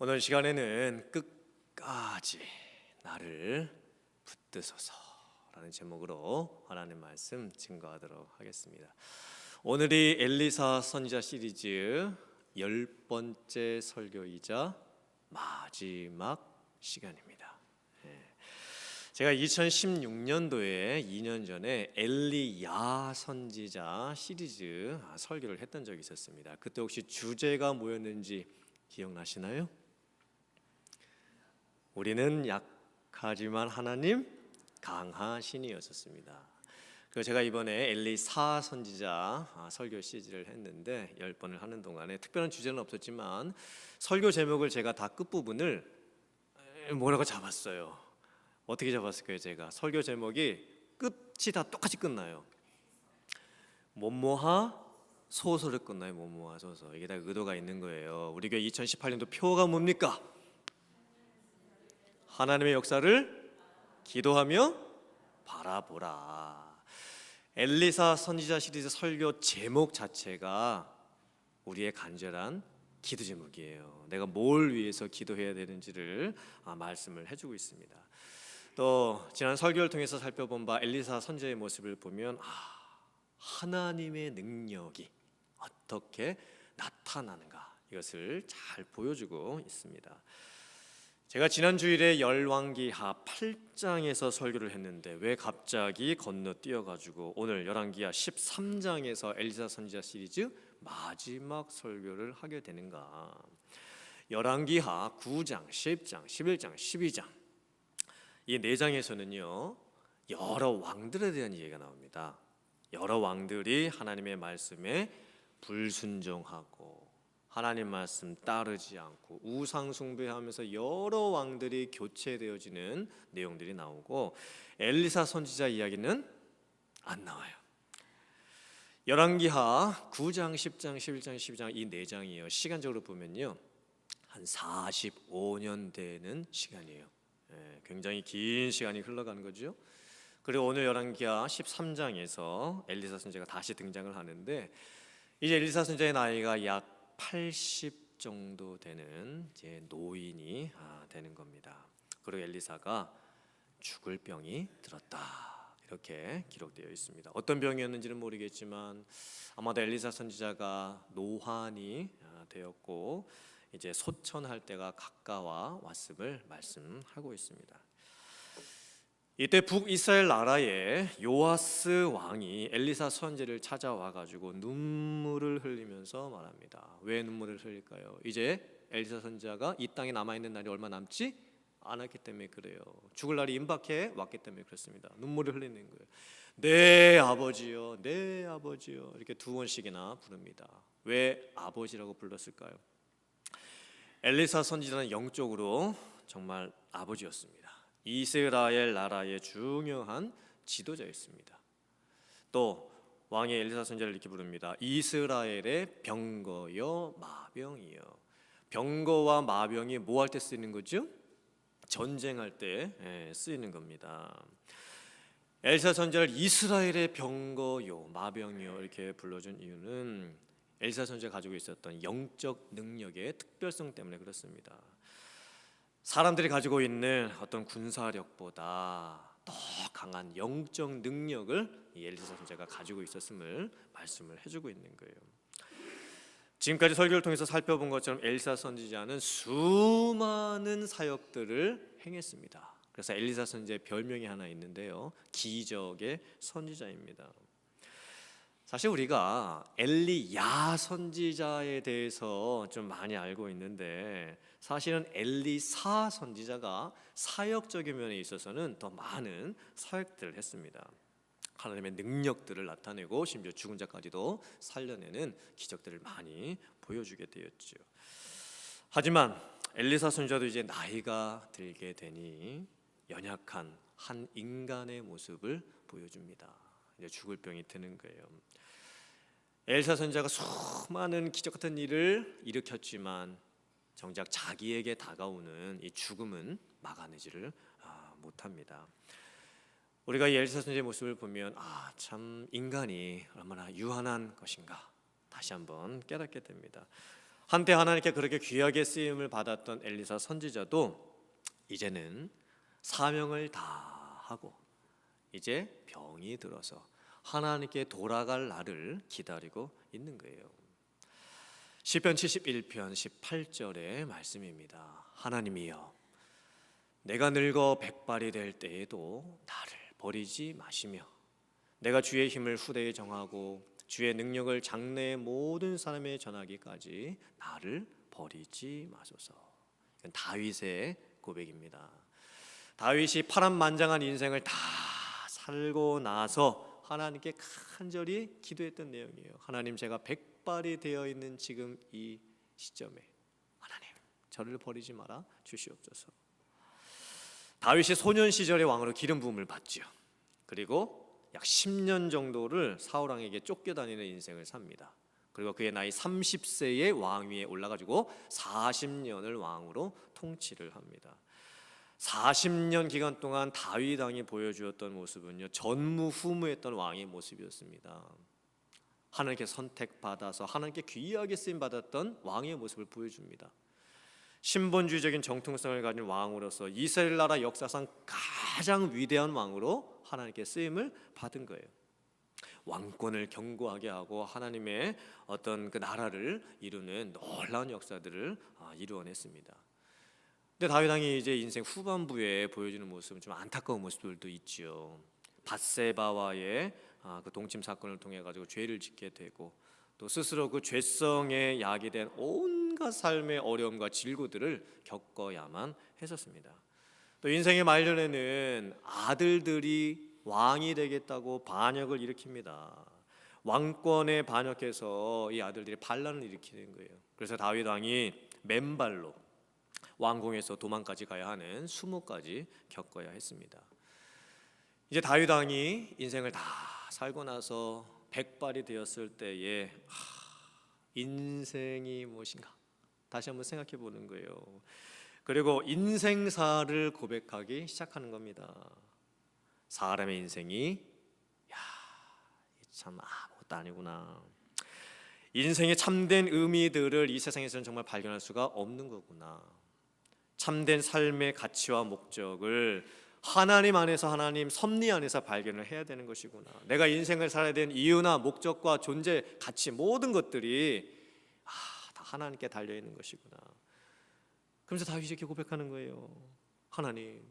오늘 시간에는 끝까지 나를 붙드소서라는 제목으로 하나님 말씀 증거하도록 하겠습니다. 오늘이 엘리사 선지자 시리즈 10번째 설교이자 마지막 시간입니다. 제가 2016년도에 2년 전에 엘리야 선지자 시리즈 설교를 했던 적이 있었습니다. 그때 혹시 주제가 뭐였는지 기억나시나요? 우리는 약하지만 하나님 강하시니였었습니다. 그래서 제가 이번에 엘리사 선지자 설교 시리즈를 했는데 10번을 하는 동안에 특별한 주제는 없었지만 설교 제목을 제가 다 끝부분을 뭐라고 잡았어요. 어떻게 잡았을까요? 제가 설교 제목이 끝이 다 똑같이 끝나요. 뭐뭐하 소서를 끝나요. 뭐뭐하 소서. 이게 다 의도가 있는 거예요. 우리 교회 2018년도 표어가 뭡니까? 하나님의 역사를 기도하며 바라보라. 엘리사 선지자 시리즈 설교 제목 자체가 우리의 간절한 기도 제목이에요. 내가 뭘 위해서 기도해야 되는지를 말씀을 해주고 있습니다. 또 지난 설교를 통해서 살펴본 바 엘리사 선지자의 모습을 보면 하나님의 능력이 어떻게 나타나는가 이것을 잘 보여주고 있습니다. 제가 지난 주일에 열왕기하 8장에서 설교를 했는데 왜 갑자기 건너뛰어가지고 오늘 열왕기하 13장에서 엘리사 선지자 시리즈 마지막 설교를 하게 되는가? 열왕기하 9장, 10장, 11장, 12장 이 4장에서는요 여러 왕들에 대한 이야기가 나옵니다. 여러 왕들이 하나님의 말씀에 불순종하고 하나님 말씀 따르지 않고 우상 숭배하면서 여러 왕들이 교체되어지는 내용들이 나오고 엘리사 선지자 이야기는 안 나와요. 열왕기하 9장, 10장, 11장, 12장 이 4장이에요. 시간적으로 보면요 한 45년 되는 시간이에요. 굉장히 긴 시간이 흘러가는 거죠. 그리고 오늘 열왕기하 13장에서 엘리사 선지자가 다시 등장을 하는데 이제 엘리사 선지자의 나이가 약 80 정도 되는 이제 노인이 되는 겁니다. 그리고 엘리사가 죽을 병이 들었다 이렇게 기록되어 있습니다. 어떤 병이었는지는 모르겠지만 아마도 엘리사 선지자가 노환이 되었고 이제 소천할 때가 가까워 왔음을 말씀하고 있습니다. 이때 북이스라엘 나라의 요아스 왕이 엘리사 선지자를 찾아와 가지고 눈물을 흘리면서 말합니다. 왜 눈물을 흘릴까요? 이제 엘리사 선지자가 이 땅에 남아 있는 날이 얼마 남지 않았기 때문에 그래요. 죽을 날이 임박해 왔기 때문에 그렇습니다. 눈물을 흘리는 거예요. 네 아버지요, 네 아버지요 이렇게 2번씩이나 부릅니다. 왜 아버지라고 불렀을까요? 엘리사 선지자는 영적으로 정말 아버지였습니다. 이스라엘 나라의 중요한 지도자였습니다. 또 왕의 엘리사 선지자를 이렇게 부릅니다. 이스라엘의 병거여 마병이여. 병거와 마병이 뭐 할 때 쓰이는 거죠? 전쟁할 때 쓰이는 겁니다. 엘리사 선지자를 이스라엘의 병거요 마병이요 이렇게 불러준 이유는 엘리사 선지자가 가지고 있었던 영적 능력의 특별성 때문에 그렇습니다. 사람들이 가지고 있는 어떤 군사력보다 더 강한 영적 능력을 이 엘리사 선지자가 가지고 있었음을 말씀을 해주고 있는 거예요. 지금까지 설교를 통해서 살펴본 것처럼 엘리사 선지자는 수많은 사역들을 행했습니다. 그래서 엘리사 선지자의 별명이 하나 있는데요, 기적의 선지자입니다. 사실 우리가 엘리야 선지자에 대해서 좀 많이 알고 있는데 사실은 엘리사 선지자가 사역적인 면에 있어서는 더 많은 사역들을 했습니다. 하나님의 능력들을 나타내고 심지어 죽은 자까지도 살려내는 기적들을 많이 보여주게 되었죠. 하지만 엘리사 선지자도 이제 나이가 들게 되니 연약한 한 인간의 모습을 보여줍니다. 이제 죽을 병이 드는 거예요. 엘리사 선지자가 수많은 기적 같은 일을 일으켰지만 정작 자기에게 다가오는 이 죽음은 막아내지를 못합니다. 우리가 이 엘리사 선지자의 모습을 보면 참 인간이 얼마나 유한한 것인가 다시 한번 깨닫게 됩니다. 한때 하나님께 그렇게 귀하게 쓰임을 받았던 엘리사 선지자도 이제는 사명을 다 하고 이제 병이 들어서 하나님께 돌아갈 날을 기다리고 있는 거예요. 시편 71편 18절의 말씀입니다. 하나님이여, 내가 늙어 백발이 될 때에도 나를 버리지 마시며 내가 주의 힘을 후대에 정하고 주의 능력을 장래의 모든 사람에 전하기까지 나를 버리지 마소서. 이건 다윗의 고백입니다. 다윗이 파란만장한 인생을 다 살고 나서 하나님께 간절히 기도했던 내용이에요. 하나님, 제가 백발이 되어 있는 지금 이 시점에 하나님, 저를 버리지 마라 주시옵소서. 다윗이 소년 시절에 왕으로 기름 부음을 받지요. 그리고 약 10년 정도를 사울 왕에게 쫓겨다니는 인생을 삽니다. 그리고 그의 나이 30세에 왕위에 올라가지고 40년을 왕으로 통치를 합니다. 40년 기간 동안 다윗 왕이 보여주었던 모습은요, 전무후무했던 왕의 모습이었습니다. 하나님께 선택받아서 하나님께 귀하게 쓰임 받았던 왕의 모습을 보여줍니다. 신본주의적인 정통성을 가진 왕으로서 이스라엘 나라 역사상 가장 위대한 왕으로 하나님께 쓰임을 받은 거예요. 왕권을 견고하게 하고 하나님의 어떤 그 나라를 이루는 놀라운 역사들을 이루어냈습니다. 근데 다윗 왕이 이제 인생 후반부에 보여주는 모습은 좀 안타까운 모습들도 있죠. 밧세바와의 그 동침 사건을 통해 가지고 죄를 짓게 되고 또 스스로 그 죄성에 야기된 온갖 삶의 어려움과 질고들을 겪어야만 했었습니다. 또 인생의 말년에는 아들들이 왕이 되겠다고 반역을 일으킵니다. 왕권에 반역해서 이 아들들이 반란을 일으키는 거예요. 그래서 다윗 왕이 맨발로 왕궁에서 도망까지 가야 하는 수모까지 겪어야 했습니다. 이제 다윗 왕이 인생을 다 살고 나서 백발이 되었을 때에 인생이 무엇인가 다시 한번 생각해 보는 거예요. 그리고 인생사를 고백하기 시작하는 겁니다. 사람의 인생이 참 아무것도 아니구나. 인생의 참된 의미들을 이 세상에서는 정말 발견할 수가 없는 거구나. 참된 삶의 가치와 목적을 하나님 안에서, 하나님 섭리 안에서 발견을 해야 되는 것이구나. 내가 인생을 살아야 되는 이유나 목적과 존재, 가치 모든 것들이 다 하나님께 달려 있는 것이구나. 그러면서 다윗이 이렇게 고백하는 거예요. 하나님,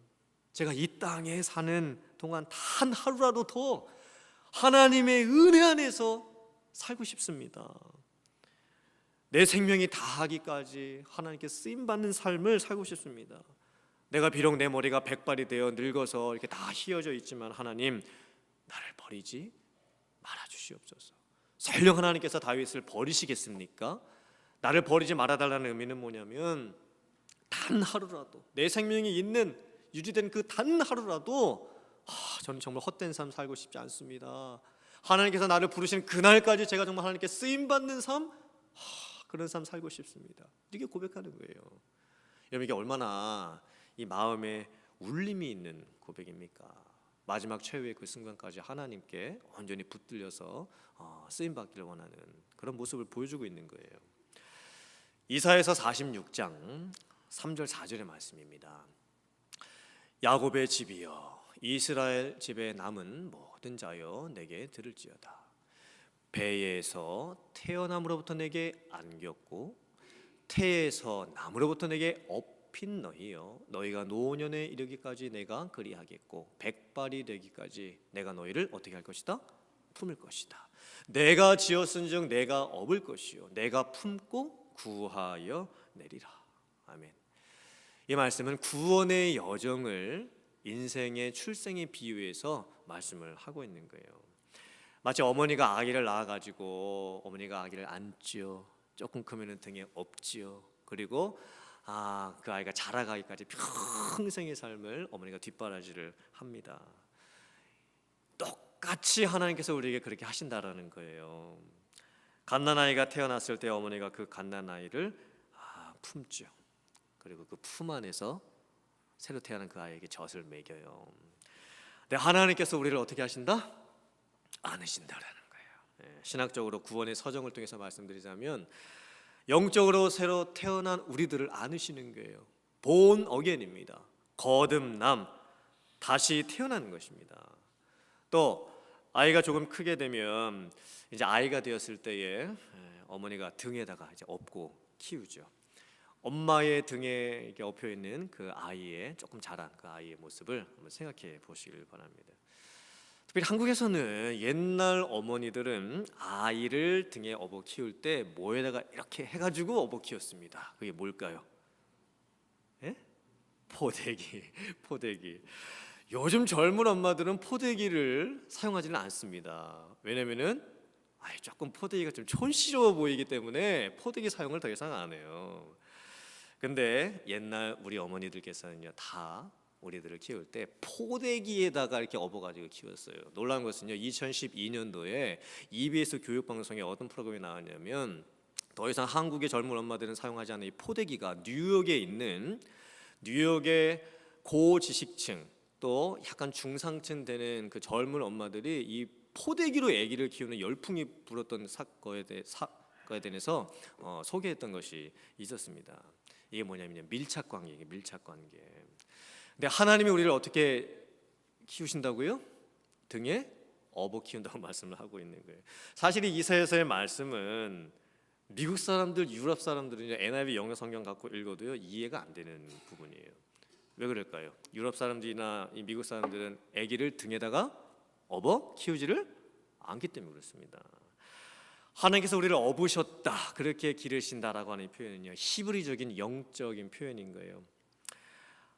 제가 이 땅에 사는 동안 단 하루라도 더 하나님의 은혜 안에서 살고 싶습니다. 내 생명이 다하기까지 하나님께 쓰임받는 삶을 살고 싶습니다. 내가 비록 내 머리가 백발이 되어 늙어서 이렇게 다 휘어져 있지만 하나님, 나를 버리지 말아 주시옵소서. 설령 하나님께서 다윗을 버리시겠습니까? 나를 버리지 말아달라는 의미는 뭐냐면 단 하루라도 내 생명이 있는 유지된 그 단 하루라도 저는 정말 헛된 삶 살고 싶지 않습니다. 하나님께서 나를 부르신 그날까지 제가 정말 하나님께 쓰임받는 삶, 그런 삶 살고 싶습니다. 이렇게 고백하는 거예요. 여러분, 이게 얼마나 이 마음에 울림이 있는 고백입니까? 마지막 최후의 그 순간까지 하나님께 온전히 붙들려서 쓰임받기를 원하는 그런 모습을 보여주고 있는 거예요. 이사야서 46장 3절 4절의 말씀입니다. 야곱의 집이여, 이스라엘 집에 남은 모든 자여 내게 들을지어다. 배에서 태어남으로부터 내게 안겼고 태에서 남으로부터 내게 업힌 너희여, 너희가 노년에 이르기까지 내가 그리하겠고 백발이 되기까지 내가 너희를 어떻게 할 것이다? 품을 것이다. 내가 지었은즉 내가 업을 것이요 내가 품고 구하여 내리라. 아멘. 이 말씀은 구원의 여정을 인생의 출생에 비유해서 말씀을 하고 있는 거예요. 마치 어머니가 아기를 낳아가지고 어머니가 아기를 안지요. 조금 크면은 등에 업지요. 그리고 그 아이가 자라가기까지 평생의 삶을 어머니가 뒷바라지를 합니다. 똑같이 하나님께서 우리에게 그렇게 하신다라는 거예요. 갓난아이가 태어났을 때 어머니가 그 갓난아이를 품죠. 그리고 그 품 안에서 새로 태어난 그 아이에게 젖을 먹여요. 근데 하나님께서 우리를 어떻게 하신다? 안으신다라는 거예요. 신학적으로 구원의 서정을 통해서 말씀드리자면 영적으로 새로 태어난 우리들을 안으시는 거예요. 본 어게인입니다. 거듭남, 다시 태어나는 것입니다. 또 아이가 조금 크게 되면 이제 아이가 되었을 때에 어머니가 등에다가 이제 업고 키우죠. 엄마의 등에 이렇게 엎여 있는 그 아이의 조금 자란 그 아이의 모습을 한번 생각해 보시길 바랍니다. 특별히 한국에서는 옛날 어머니들은 아이를 등에 업어 키울 때 뭐에다가 이렇게 해가지고 업어 키웠습니다. 그게 뭘까요? 예? 포대기, 포대기. 요즘 젊은 엄마들은 포대기를 사용하지는 않습니다. 왜냐면은 조금 포대기가 좀 촌스러워 보이기 때문에 포대기 사용을 더 이상 안 해요. 근데 옛날 우리 어머니들께서는요, 다 우리들을 키울 때 포대기에다가 이렇게 업어가지고 키웠어요. 놀라운 것은요, 2012년도에 EBS 교육방송에 어떤 프로그램이 나왔냐면, 더 이상 한국의 젊은 엄마들은 사용하지 않는 이 포대기가 뉴욕에 있는, 뉴욕의 고지식층 또 약간 중상층 되는 그 젊은 엄마들이 이 포대기로 아기를 키우는 열풍이 불었던 사건에 대해서 소개했던 것이 있었습니다. 이게 뭐냐면 밀착 관계예요. 밀착 관계. 근데 하나님이 우리를 어떻게 키우신다고요? 등에 업어 키운다고 말씀을 하고 있는 거예요. 사실 이 이사야서의 말씀은 미국 사람들, 유럽 사람들은 NIV 영어 성경 갖고 읽어도요, 이해가 안 되는 부분이에요. 왜 그럴까요? 유럽 사람들이나 이 미국 사람들은 아기를 등에다가 업어 키우지를 않기 때문에 그렇습니다. 하나님께서 우리를 업으셨다, 그렇게 기르신다라고 하는 표현은요, 히브리적인 영적인 표현인 거예요.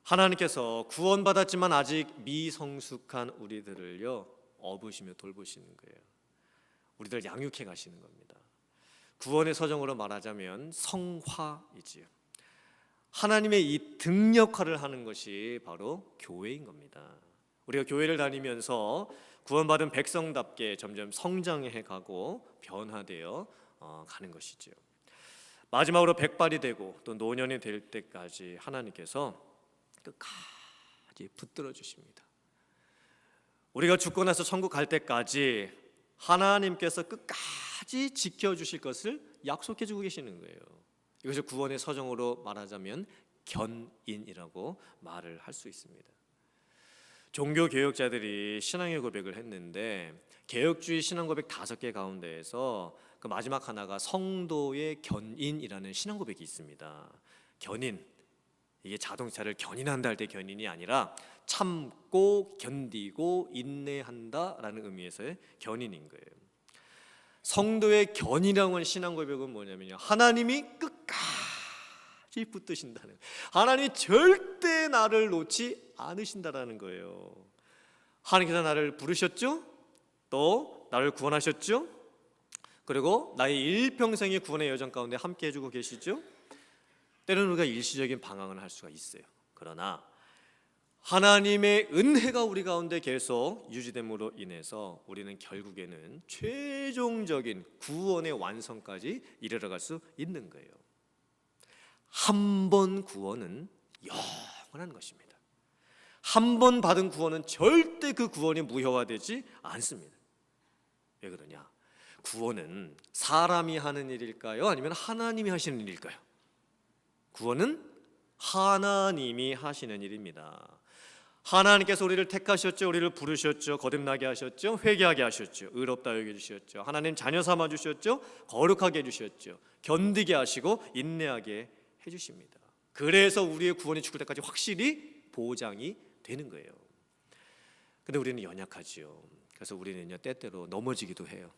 하나님께서 구원받았지만 아직 미성숙한 우리들을요, 업으시며 돌보시는 거예요. 우리들 양육해 가시는 겁니다. 구원의 서정으로 말하자면 성화이지요. 하나님의 이 등 역할을 하는 것이 바로 교회인 겁니다. 우리가 교회를 다니면서 구원받은 백성답게 점점 성장해 가고 변화되어 가는 것이죠. 마지막으로 백발이 되고 또 노년이 될 때까지 하나님께서 끝까지 붙들어 주십니다. 우리가 죽고 나서 천국 갈 때까지 하나님께서 끝까지 지켜주실 것을 약속해 주고 계시는 거예요. 이것을 구원의 서정으로 말하자면 견인이라고 말을 할 수 있습니다. 종교 개혁자들이 신앙의 고백을 했는데 개혁주의 신앙 고백 5개 가운데에서 그 마지막 하나가 성도의 견인이라는 신앙 고백이 있습니다. 견인, 이게 자동차를 견인한다 할 때 견인이 아니라 참고 견디고 인내한다라는 의미에서의 견인인 거예요. 성도의 견인이라고 하는 신앙 고백은 뭐냐면요, 하나님이 끝까지 붙드신다는, 하나님이 절대 나를 놓지 않으신다라는 거예요. 하나님께서 나를 부르셨죠? 또 나를 구원하셨죠? 그리고 나의 일평생의 구원의 여정 가운데 함께 해주고 계시죠? 때로는 우리가 일시적인 방황을 할 수가 있어요. 그러나 하나님의 은혜가 우리 가운데 계속 유지됨으로 인해서 우리는 결국에는 최종적인 구원의 완성까지 이르러갈 수 있는 거예요. 한 번 구원은 영원한 것입니다. 한 번 받은 구원은 절대 그 구원이 무효화되지 않습니다. 왜 그러냐? 구원은 사람이 하는 일일까요? 아니면 하나님이 하시는 일일까요? 구원은 하나님이 하시는 일입니다. 하나님께서 우리를 택하셨죠. 우리를 부르셨죠. 거듭나게 하셨죠. 회개하게 하셨죠. 의롭다 여겨주셨죠. 하나님 자녀 삼아 주셨죠. 거룩하게 해주셨죠. 견디게 하시고 인내하게 해주십니다. 그래서 우리의 구원이 죽을 때까지 확실히 보장이 되는 거예요. 근데 우리는 연약하지요. 그래서 우리는요, 때때로 넘어지기도 해요.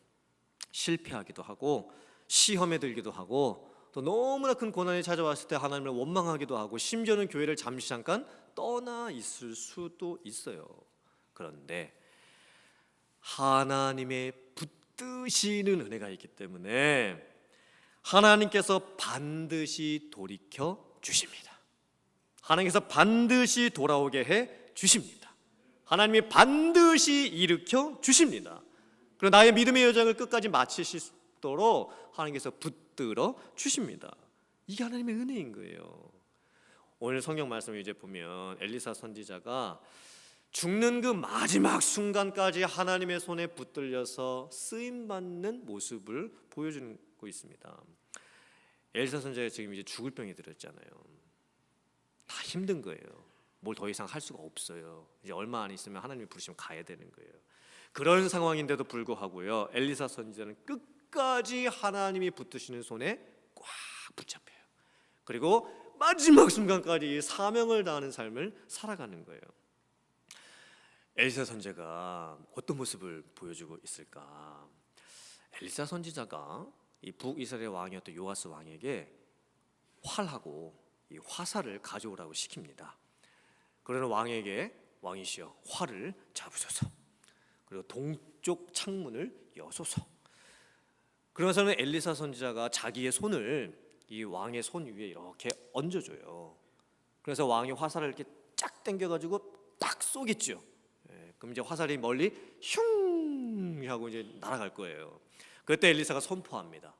실패하기도 하고 시험에 들기도 하고 또 너무나 큰 고난이 찾아왔을 때 하나님을 원망하기도 하고 심지어는 교회를 잠시 잠깐 떠나 있을 수도 있어요. 그런데 하나님의 붙드시는 은혜가 있기 때문에 하나님께서 반드시 돌이켜 주십니다. 하나님께서 반드시 돌아오게 해 주십니다. 하나님이 반드시 일으켜 주십니다. 그리고 나의 믿음의 여정을 끝까지 마치시도록 하나님께서 붙들어 주십니다. 이게 하나님의 은혜인 거예요. 오늘 성경 말씀을 이제 보면 엘리사 선지자가 죽는 그 마지막 순간까지 하나님의 손에 붙들려서 쓰임 받는 모습을 보여주고 있습니다. 엘리사 선지자가 지금 이제 죽을 병이 들었잖아요. 다 힘든 거예요. 뭘 더 이상 할 수가 없어요. 이제 얼마 안 있으면 하나님이 부르시면 가야 되는 거예요. 그런 상황인데도 불구하고요, 엘리사 선지자는 끝까지 하나님이 붙드시는 손에 꽉 붙잡혀요. 그리고 마지막 순간까지 사명을 다하는 삶을 살아가는 거예요. 엘리사 선지자가 어떤 모습을 보여주고 있을까? 엘리사 선지자가 이 북이스라엘 왕이었던 요아스 왕에게 활하고 이 화살을 가져오라고 시킵니다. 그러는 왕에게 왕이시여 활을 잡으소서, 그리고 동쪽 창문을 여소서. 그러면서는 엘리사 선지자가 자기의 손을 이 왕의 손 위에 이렇게 얹어줘요. 그래서 왕이 화살을 이렇게 쫙 당겨가지고 딱 쏘겠죠. 그럼 이제 화살이 멀리 슝 하고 이제 날아갈 거예요. 그때 엘리사가 선포합니다.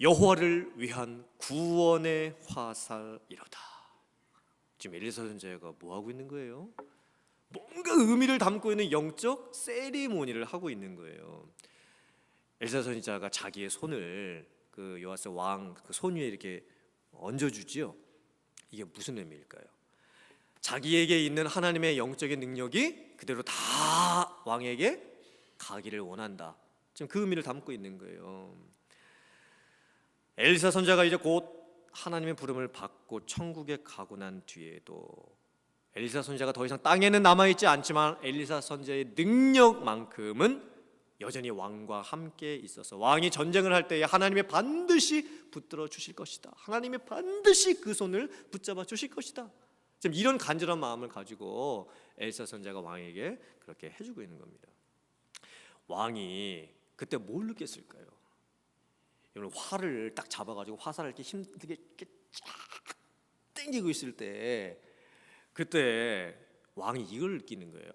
여호와를 위한 구원의 화살이로다. 지금 엘리사 선지자가 뭐 하고 있는 거예요? 뭔가 의미를 담고 있는 영적 세리모니를 하고 있는 거예요. 엘리사 선지자가 자기의 손을 그 요아스 왕 그 손 위에 이렇게 얹어주지요. 이게 무슨 의미일까요? 자기에게 있는 하나님의 영적인 능력이 그대로 다 왕에게 가기를 원한다. 지금 그 의미를 담고 있는 거예요. 엘리사 선지자가 이제 곧 하나님의 부름을 받고 천국에 가고 난 뒤에도 엘리사 선지자가 더 이상 땅에는 남아있지 않지만 엘리사 선지자의 능력만큼은 여전히 왕과 함께 있어서 왕이 전쟁을 할 때에 하나님이 반드시 붙들어 주실 것이다. 하나님이 반드시 그 손을 붙잡아 주실 것이다. 지금 이런 간절한 마음을 가지고 엘리사 선지자가 왕에게 그렇게 해주고 있는 겁니다. 왕이 그때 뭘 느꼈을까요? 활을 딱 잡아가지고 화살을 이렇게 힘들게 이렇게 쫙 당기고 있을 때 그때 왕이 이걸 느끼는 거예요.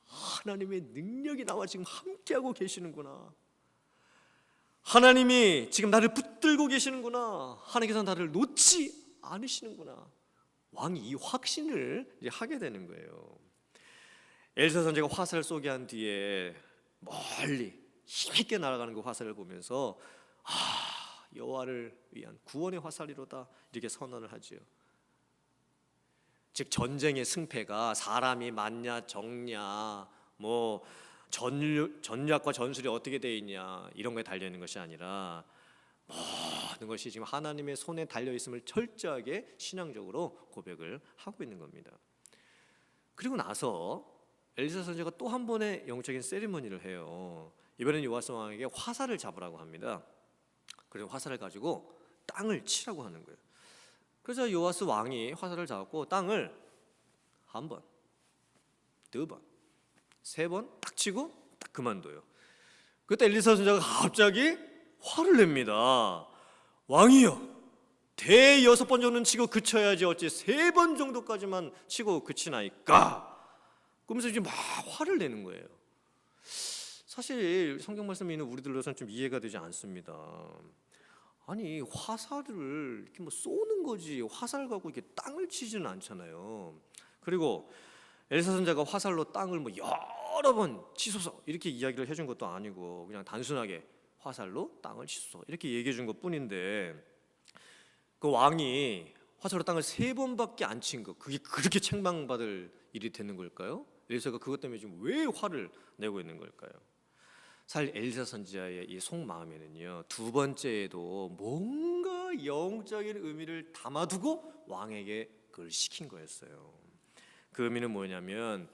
하나님의 능력이 나와 지금 함께하고 계시는구나. 하나님이 지금 나를 붙들고 계시는구나. 하나님께서 나를 놓지 않으시는구나. 왕이 이 확신을 이제 하게 되는 거예요. 엘리사 선지자가 화살을 쏘게 한 뒤에 멀리 힘있게 날아가는 그 화살을 보면서 여호와를 위한 구원의 화살이로다 이렇게 선언을 하지요. 즉 전쟁의 승패가 사람이 많냐 적냐 뭐 전략과 전술이 어떻게 돼 있냐 이런 거에 달려 있는 것이 아니라 모든 것이 지금 하나님의 손에 달려 있음을 철저하게 신앙적으로 고백을 하고 있는 겁니다. 그리고 나서 엘리사 선지자가 또 한 번의 영적인 세리머니를 해요. 이번엔 요아스 왕에게 화살을 잡으라고 합니다. 그리고 화살을 가지고 땅을 치라고 하는 거예요. 그래서 요아스 왕이 화살을 잡고 땅을 한 번, 두 번, 세 번 딱 치고 딱 그만둬요. 그때 엘리사 선지자가 갑자기 화를 냅니다. 왕이여, 대여섯 번 정도는 치고 그쳐야지 어찌 세 번 정도까지만 치고 그치나이까? 그러면서 이제 막 화를 내는 거예요. 사실 성경 말씀이 있는 우리들로서는 좀 이해가 되지 않습니다. 아니 화살을 이렇게 뭐 쏘는 거지 화살 갖고 이렇게 땅을 치지는 않잖아요. 그리고 엘리사 선지자가 화살로 땅을 뭐 여러 번 치소서 이렇게 이야기를 해준 것도 아니고 그냥 단순하게 화살로 땅을 치소서 이렇게 얘기해 준 것뿐인데 그 왕이 화살로 땅을 세 번밖에 안 친 거 그게 그렇게 책망받을 일이 되는 걸까요? 엘리사가 그것 때문에 지금 왜 화를 내고 있는 걸까요? 사실 엘리사 선지자의 이 속마음에는요 두 번째에도 뭔가 영적인 의미를 담아두고 왕에게 그걸 시킨 거였어요. 그 의미는 뭐냐면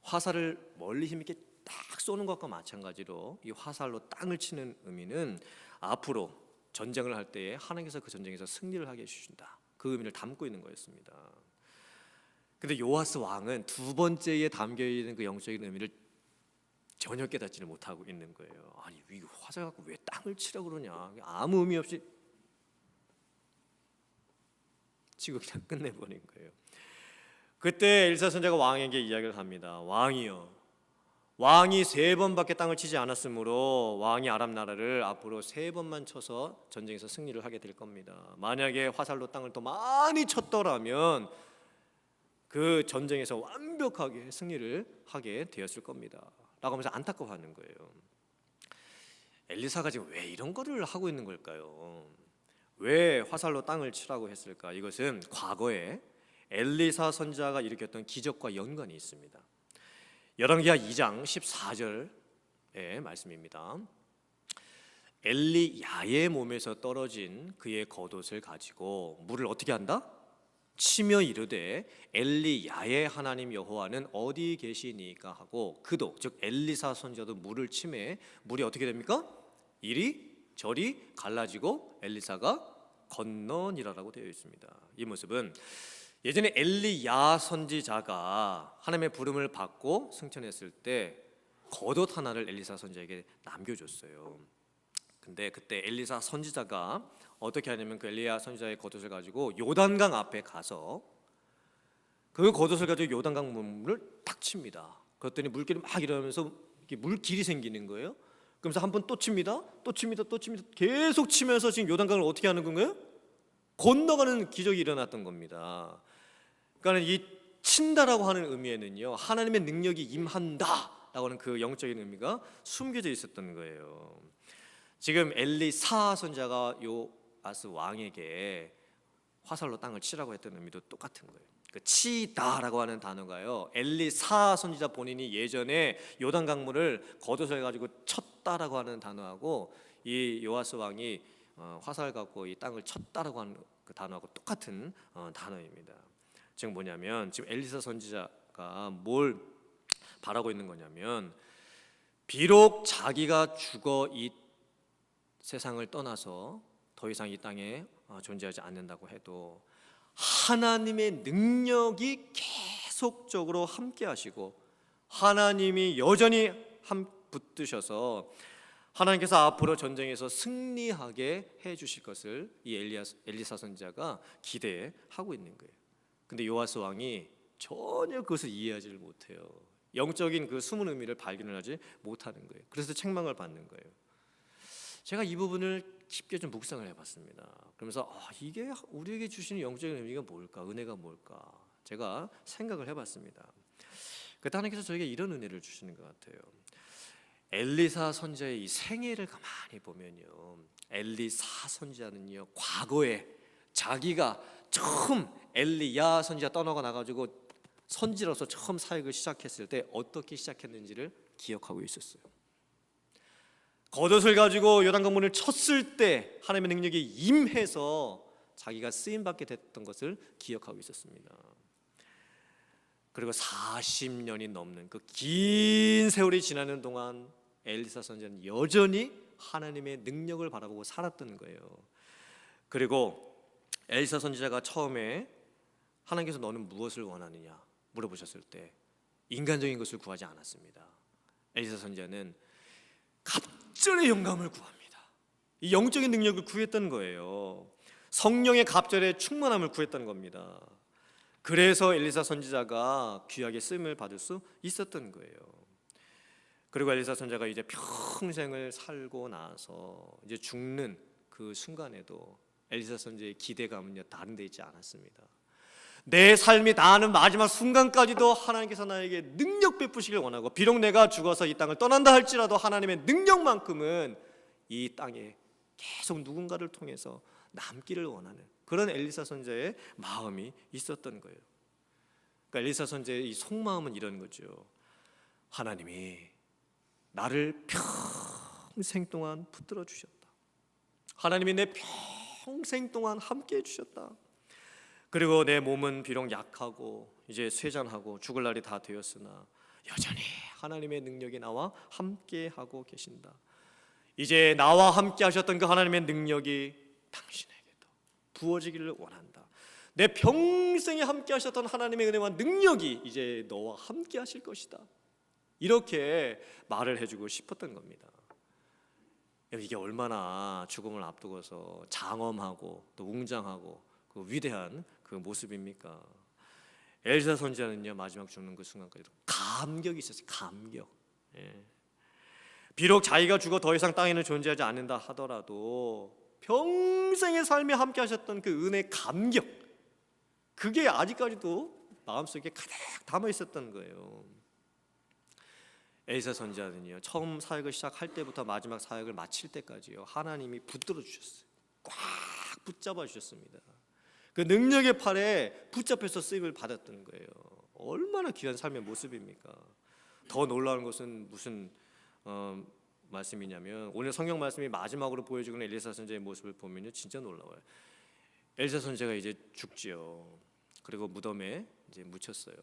화살을 멀리 힘있게 딱 쏘는 것과 마찬가지로 이 화살로 땅을 치는 의미는 앞으로 전쟁을 할 때에 하나님께서 그 전쟁에서 승리를 하게 해주신다. 그 의미를 담고 있는 거였습니다. 근데 요아스 왕은 두 번째에 담겨 있는 그 영적인 의미를 전혀 깨닫지를 못하고 있는 거예요. 아니 이 화살 갖고 왜 땅을 치라고 그러냐? 아무 의미 없이 치고 그냥 끝내버린 거예요. 그때 엘리사 선지자가 왕에게 이야기를 합니다. 왕이여, 왕이 세 번밖에 땅을 치지 않았으므로 왕이 아람 나라를 앞으로 세 번만 쳐서 전쟁에서 승리를 하게 될 겁니다. 만약에 화살로 땅을 더 많이 쳤더라면 그 전쟁에서 완벽하게 승리를 하게 되었을 겁니다. 라고 하면서 안타까워하는 거예요. 엘리사가 지금 왜 이런 거를 하고 있는 걸까요? 왜 화살로 땅을 치라고 했을까? 이것은 과거에 엘리사 선지자가 일으켰던 기적과 연관이 있습니다. 열왕기하 2장 14절의 말씀입니다. 엘리야의 몸에서 떨어진 그의 겉옷을 가지고 물을 어떻게 한다? 치며 이르되 엘리야의 하나님 여호와는 어디 계시니까 하고 그도 즉 엘리사 선지자도 물을 치매 물이 어떻게 됩니까? 이리 저리 갈라지고 엘리사가 건너니라라고 되어 있습니다. 이 모습은 예전에 엘리야 선지자가 하나님의 부름을 받고 승천했을 때 겉옷 하나를 엘리사 선지자에게 남겨줬어요. 근데 그때 엘리사 선지자가 어떻게 하냐면 그 엘리야 선지자의 겉옷을 가지고 요단강 앞에 가서 그 겉옷을 가지고 요단강 물을 딱 칩니다. 그랬더니 물길이 막 이러면서 물길이 생기는 거예요. 그러면서 한 번 또 칩니다. 또 칩니다. 또 칩니다. 계속 치면서 지금 요단강을 어떻게 하는 건가요? 건너가는 기적이 일어났던 겁니다. 그러니까 이 친다라고 하는 의미에는요, 하나님의 능력이 임한다라고 하는 그 영적인 의미가 숨겨져 있었던 거예요. 지금 엘리사 선지자가 요아스 왕에게 화살로 땅을 치라고 했던 의미도 똑같은 거예요. 그 치다라고 하는 단어가요, 엘리사 선지자 본인이 예전에 요단 강물을 겉옷을 가지고 쳤다라고 하는 단어하고 이 요아스 왕이 화살 갖고 이 땅을 쳤다라고 하는 그 단어하고 똑같은 단어입니다. 지금 뭐냐면 지금 엘리사 선지자가 뭘 바라고 있는 거냐면, 비록 자기가 죽어 이 세상을 떠나서 더 이상 이 땅에 존재하지 않는다고 해도 하나님의 능력이 계속적으로 함께 하시고 하나님이 여전히 붙드셔서 하나님께서 앞으로 전쟁에서 승리하게 해 주실 것을 이 엘리사 선지자가 기대하고 있는 거예요. 근데 요아스 왕이 전혀 그것을 이해하지를 못해요. 영적인 그 숨은 의미를 발견하지 못하는 거예요. 그래서 책망을 받는 거예요. 제가 이 부분을 깊게 좀 묵상을 해봤습니다. 그러면서 이게 우리에게 주시는 영적인 의미가 뭘까, 은혜가 뭘까, 제가 생각을 해봤습니다. 그때 하나님께서 저에게 이런 은혜를 주시는 것 같아요. 엘리사 선지자의 이 생애를 가만히 보면요, 엘리사 선지자는요, 과거에 자기가 처음 엘리야 선지자 떠나고 나가지고 선지로서 처음 사역을 시작했을 때 어떻게 시작했는지를 기억하고 있었어요. 겉옷을 가지고 요단강물을 쳤을 때 하나님의 능력이 임해서 자기가 쓰임받게 됐던 것을 기억하고 있었습니다. 그리고 40년이 넘는 그 긴 세월이 지나는 동안 엘리사 선지자는 여전히 하나님의 능력을 바라보고 살았던 거예요. 그리고 엘리사 선지자가 처음에 하나님께서 너는 무엇을 원하느냐 물어보셨을 때 인간적인 것을 구하지 않았습니다. 엘리사 선지자는 갑절의 영감을 구합니다. 이 영적인 능력을 구했던 거예요. 성령의 갑절의 충만함을 구했던 겁니다. 그래서 엘리사 선지자가 귀하게 쓰임을 받을 수 있었던 거예요. 그리고 엘리사 선지자가 이제 평생을 살고 나서 이제 죽는 그 순간에도 엘리사 선지자의 기대감은요, 다른 데 있지 않았습니다. 내 삶이 다하는 마지막 순간까지도 하나님께서 나에게 능력 베푸시길 원하고, 비록 내가 죽어서 이 땅을 떠난다 할지라도 하나님의 능력만큼은 이 땅에 계속 누군가를 통해서 남기를 원하는 그런 엘리사 선지자의 마음이 있었던 거예요. 그러니까 엘리사 선지자의 이 속마음은 이런 거죠. 하나님이 나를 평생 동안 붙들어 주셨다. 하나님이 내 평생 동안 함께 해주셨다. 그리고 내 몸은 비록 약하고 이제 쇠잔하고 죽을 날이 다 되었으나 여전히 하나님의 능력이 나와 함께하고 계신다. 이제 나와 함께 하셨던 그 하나님의 능력이 당신에게도 부어지기를 원한다. 내 평생에 함께 하셨던 하나님의 은혜와 능력이 이제 너와 함께 하실 것이다. 이렇게 말을 해주고 싶었던 겁니다. 이게 얼마나 죽음을 앞두고서 장엄하고 또 웅장하고 그 위대한 그 모습입니까? 엘리사 선지자는요, 마지막 죽는 그 순간까지도 감격이 있었어요. 감격. 비록 자기가 죽어 더 이상 땅에는 존재하지 않는다 하더라도 평생의 삶에 함께 하셨던 그 은혜 감격, 그게 아직까지도 마음속에 가득 담아 있었던 거예요. 엘리사 선지자는요, 처음 사역을 시작할 때부터 마지막 사역을 마칠 때까지요, 하나님이 붙들어 주셨어요. 꽉 붙잡아 주셨습니다. 그 능력의 팔에 붙잡혀서 쓰임을 받았던 거예요. 얼마나 귀한 삶의 모습입니까? 더 놀라운 것은 무슨 말씀이냐면, 오늘 성경 말씀이 마지막으로 보여주는 엘리사 선지자의 모습을 보면요, 진짜 놀라워요. 엘리사 선지자가 이제 죽지요. 그리고 무덤에 이제 묻혔어요.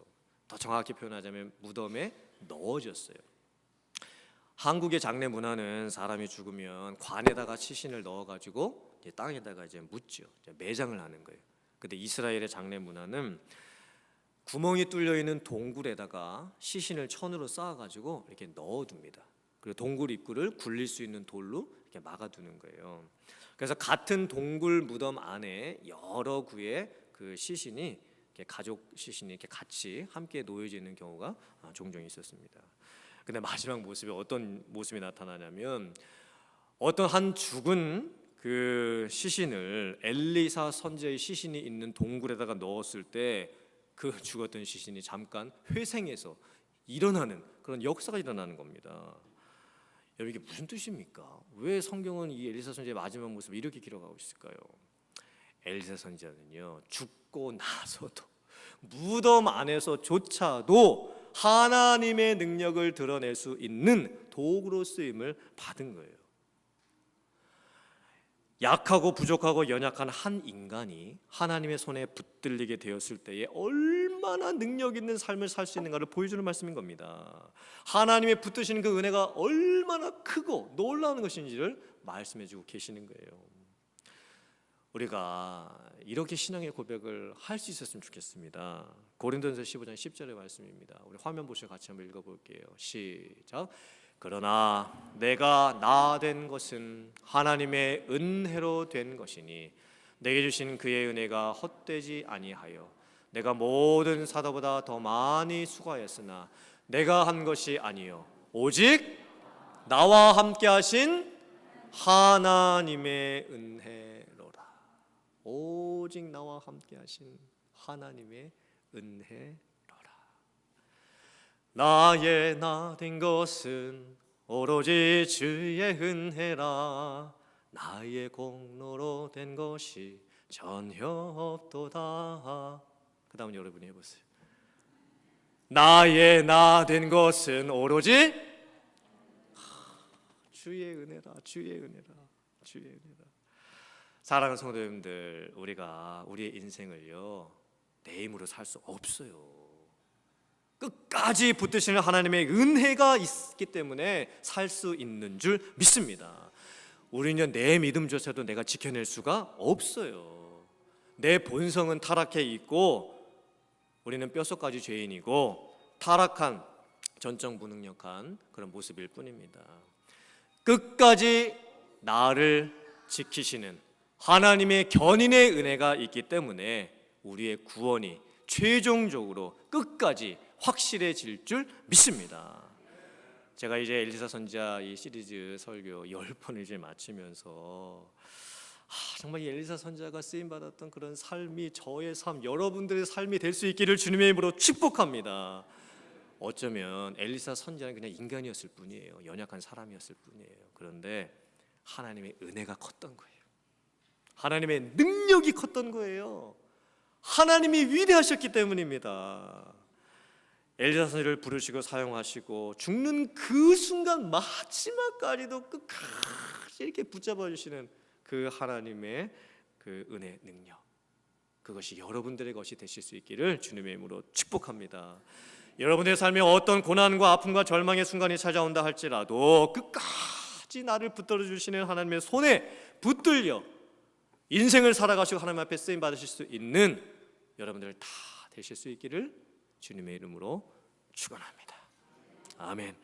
더 정확히 표현하자면 무덤에 넣어졌어요. 한국의 장례 문화는 사람이 죽으면 관에다가 시신을 넣어가지고 이제 땅에다가 이제 묻죠. 이제 매장을 하는 거예요. 근데 이스라엘의 장례 문화는 구멍이 뚫려 있는 동굴에다가 시신을 천으로 쌓아가지고 이렇게 넣어둡니다. 그리고 동굴 입구를 굴릴 수 있는 돌로 이렇게 막아두는 거예요. 그래서 같은 동굴 무덤 안에 여러 구의 그 시신이, 가족 시신이 이렇게 같이 함께 놓여져 있는 경우가 종종 있었습니다. 근데 마지막 모습이 어떤 모습이 나타나냐면, 어떤 한 죽은 그 시신을 엘리사 선지자의 시신이 있는 동굴에다가 넣었을 때 그 죽었던 시신이 잠깐 회생해서 일어나는 그런 역사가 일어나는 겁니다. 여러분, 이게 무슨 뜻입니까? 왜 성경은 이 엘리사 선지자의 마지막 모습을 이렇게 기록하고 있을까요? 엘리사 선지자는요, 죽고 나서도 무덤 안에서조차도 하나님의 능력을 드러낼 수 있는 도구로 쓰임을 받은 거예요. 약하고 부족하고 연약한 한 인간이 하나님의 손에 붙들리게 되었을 때에 얼마나 능력 있는 삶을 살 수 있는가를 보여주는 말씀인 겁니다. 하나님의 붙드시는 그 은혜가 얼마나 크고 놀라운 것인지를 말씀해주고 계시는 거예요. 우리가 이렇게 신앙의 고백을 할 수 있었으면 좋겠습니다. 고린도전서 15장 10절의 말씀입니다. 우리 화면 보시고 같이 한번 읽어볼게요. 시작. 그러나 내가 나 된 것은 하나님의 은혜로 된 것이니 내게 주신 그의 은혜가 헛되지 아니하여 내가 모든 사도보다 더 많이 수고하였으나 내가 한 것이 아니요 오직 나와 함께 하신 하나님의 은혜로라. 오직 나와 함께 하신 하나님의 은혜로라. 나의 나 된 것은 오로지 주의 은혜라. 나의 공로로 된 것이 전혀 없도다. 그 다음 여러분이 해보세요. 나의 나 된 것은 오로지 주의 은혜라. 주의 은혜라. 주의 은혜라. 사랑하는 성도님들, 우리가 우리의 인생을요, 내 힘으로 살 수 없어요. 끝까지 붙드시는 하나님의 은혜가 있기 때문에 살 수 있는 줄 믿습니다. 우리는 내 믿음조차도 내가 지켜낼 수가 없어요. 내 본성은 타락해 있고 우리는 뼛속까지 죄인이고 타락한 전적 무능력한 그런 모습일 뿐입니다. 끝까지 나를 지키시는 하나님의 견인의 은혜가 있기 때문에 우리의 구원이 최종적으로 끝까지 확실해질 줄 믿습니다. 제가 이제 엘리사 선지자 이 시리즈 설교 10번을 이제 마치면서 정말 이 엘리사 선지자가 쓰임 받았던 그런 삶이 저의 삶, 여러분들의 삶이 될 수 있기를 주님의 이름으로 축복합니다. 어쩌면 엘리사 선지자는 그냥 인간이었을 뿐이에요. 연약한 사람이었을 뿐이에요. 그런데 하나님의 은혜가 컸던 거예요. 하나님의 능력이 컸던 거예요. 하나님이 위대하셨기 때문입니다. 엘리사 선지자를 부르시고 사용하시고 죽는 그 순간 마지막까지도 끝까지 이렇게 붙잡아 주시는 그 하나님의 그 은혜 능력, 그것이 여러분들의 것이 되실 수 있기를 주님의 이름으로 축복합니다. 여러분의 삶에 어떤 고난과 아픔과 절망의 순간이 찾아온다 할지라도 끝까지 나를 붙들어 주시는 하나님의 손에 붙들려 인생을 살아가시고 하나님 앞에 쓰임 받으실 수 있는 여러분들 다 되실 수 있기를 주님의 이름으로 축원합니다. 아멘.